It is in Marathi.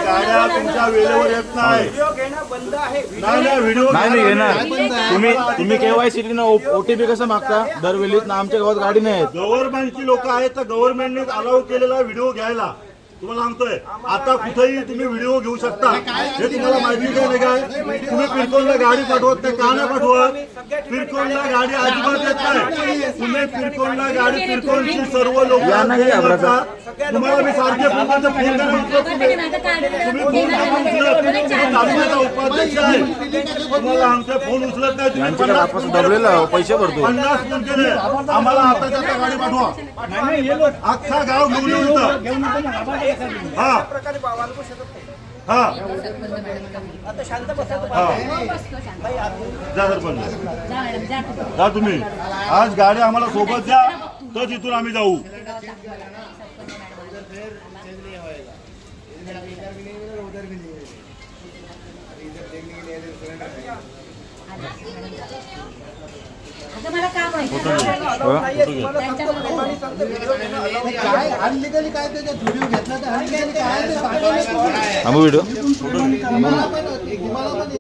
गाड्या तुमच्या वेळेवर येत नाही. नाही व्हिडिओ नाही घेणार. तुम्ही केवायसी ना ओटीपी कसं मागता दरवेळी ना? आमच्या गावात गाडी नाही आहेत. गव्हर्नमेंटची लोक आहेत तर गव्हर्नमेंटने अलाउ केलेला व्हिडिओ घ्यायला. तुम्हाला सांगतोय आता कुठेही तुम्ही व्हिडिओ घेऊ शकता. हे तुम्हाला माहिती नाही काय? तुम्ही पिरकोनला गाडी पाठवत नाही का? नाही पाठवत. पिरकोनला गाडी अजिबात येत नाही. तुम्ही पिरकोनला गाडी पिरकोनची सर्व लोक तुम्हाला मी सारखे फोन उपाध्यक्ष आहे. तुम्हाला आमचे फोन उचलत नाही. दबलेला पैसे भरतो. 50 फोन केले आम्हाला. आता गाडी पाठवा. अख्खा गाव घेऊन येतं. हा हा आता शांत बसा. जा सरपंच जा तुम्ही. आज गाडी आम्हाला सोबत द्या तर तिथून आम्ही जाऊ. मला काम आहे. काय अनलिगली काय त्याच्यात व्हिडिओ घेतला तर अनलिगली काय ते व्हिडिओ